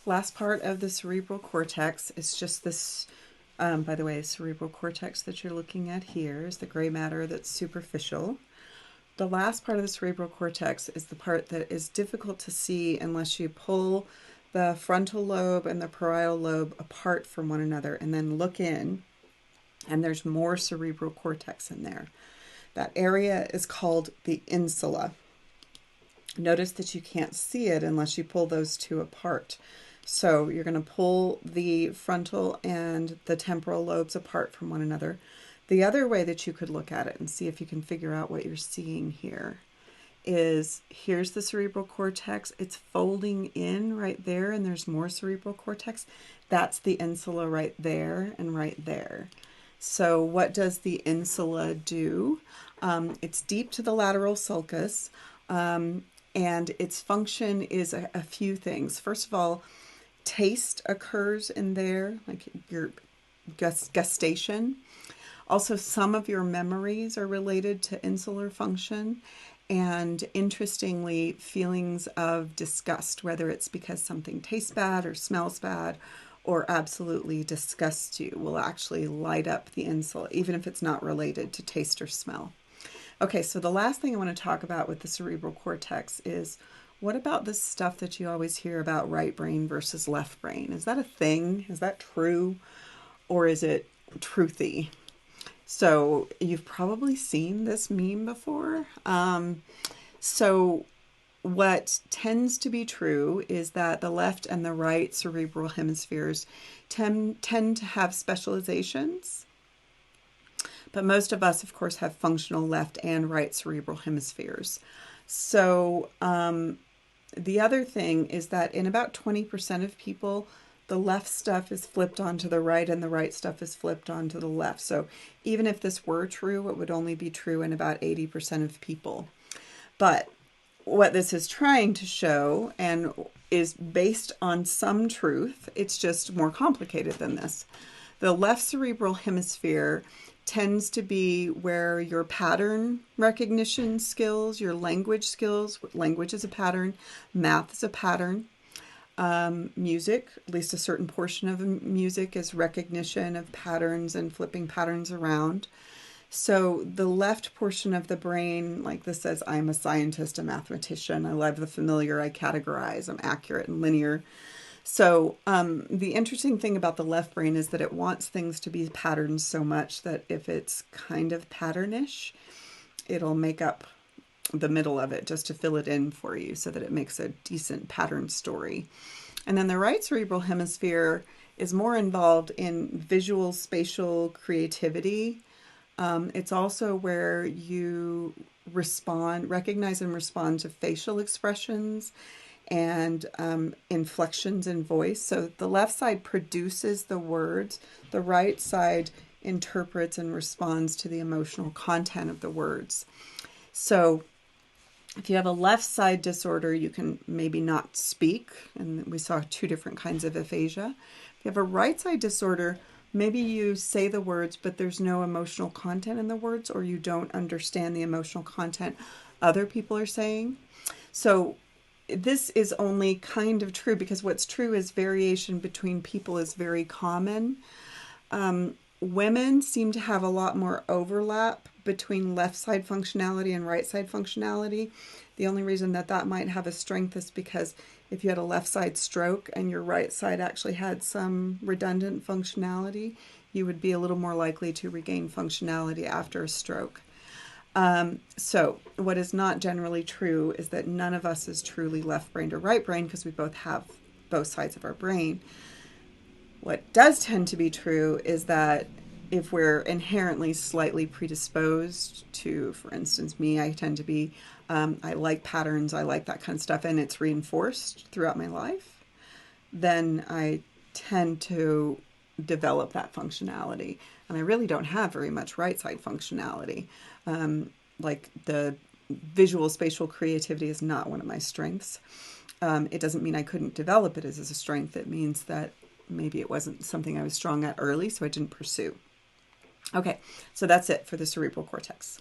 Last part of the cerebral cortex is just this, by the way, cerebral cortex that you're looking at here is the gray matter that's superficial. The last part of the cerebral cortex is the part that is difficult to see unless you pull the frontal lobe and the parietal lobe apart from one another and then look in, and there's more cerebral cortex in there. That area is called the insula. Notice that you can't see it unless you pull those two apart. So you're going to pull the frontal and the temporal lobes apart from one another. The other way that you could look at it and see if you can figure out what you're seeing here is, here's the cerebral cortex. It's folding in right there, and there's more cerebral cortex. That's the insula right there and right there. So what does the insula do? It's deep to the lateral sulcus, and its function is a few things. First of all, taste occurs in there, like your gustation. Also, some of your memories are related to insular function, and interestingly, feelings of disgust, whether it's because something tastes bad or smells bad or absolutely disgusts you, will actually light up the insula, even if it's not related to taste or smell. Okay, so the last thing I want to talk about with the cerebral cortex is, what about this stuff that you always hear about right brain versus left brain? Is that a thing? Is that true? Or is it truthy? So you've probably seen this meme before. So what tends to be true is that the left and the right cerebral hemispheres tend to have specializations. But most of us, of course, have functional left and right cerebral hemispheres. So the other thing is that in about 20% of people, the left stuff is flipped onto the right and the right stuff is flipped onto the left. So even if this were true, it would only be true in about 80% of people. But what this is trying to show, and is based on some truth, it's just more complicated than this. The left cerebral hemisphere tends to be where your pattern recognition skills, your language skills, language is a pattern, math is a pattern, music, at least a certain portion of music, is recognition of patterns and flipping patterns around. So the left portion of the brain, like this says, I'm a scientist, a mathematician, I love the familiar, I categorize, I'm accurate and linear. So the interesting thing about the left brain is that it wants things to be patterns so much that if it's kind of patternish, it'll make up the middle of it just to fill it in for you so that it makes a decent pattern story. And then the right cerebral hemisphere is more involved in visual spatial creativity. It's also where you recognize and respond to facial expressions and inflections in voice. So the left side produces the words, the right side interprets and responds to the emotional content of the words. So if you have a left side disorder, you can maybe not speak, and we saw two different kinds of aphasia. If you have a right side disorder, maybe you say the words, but there's no emotional content in the words, or you don't understand the emotional content other people are saying. So this is only kind of true because what's true is variation between people is very common. Women seem to have a lot more overlap between left side functionality and right side functionality. The only reason that that might have a strength is because if you had a left side stroke and your right side actually had some redundant functionality, you would be a little more likely to regain functionality after a stroke. So what is not generally true is that none of us is truly left-brained or right-brained because we both have both sides of our brain. What does tend to be true is that if we're inherently slightly predisposed to, for instance, me, I tend to be, I like patterns, I like that kind of stuff, and it's reinforced throughout my life, then I tend to develop that functionality. And I really don't have very much right side functionality. Like the visual spatial creativity is not one of my strengths. It doesn't mean I couldn't develop it as a strength. It means that maybe it wasn't something I was strong at early, so I didn't pursue. Okay, so that's it for the cerebral cortex.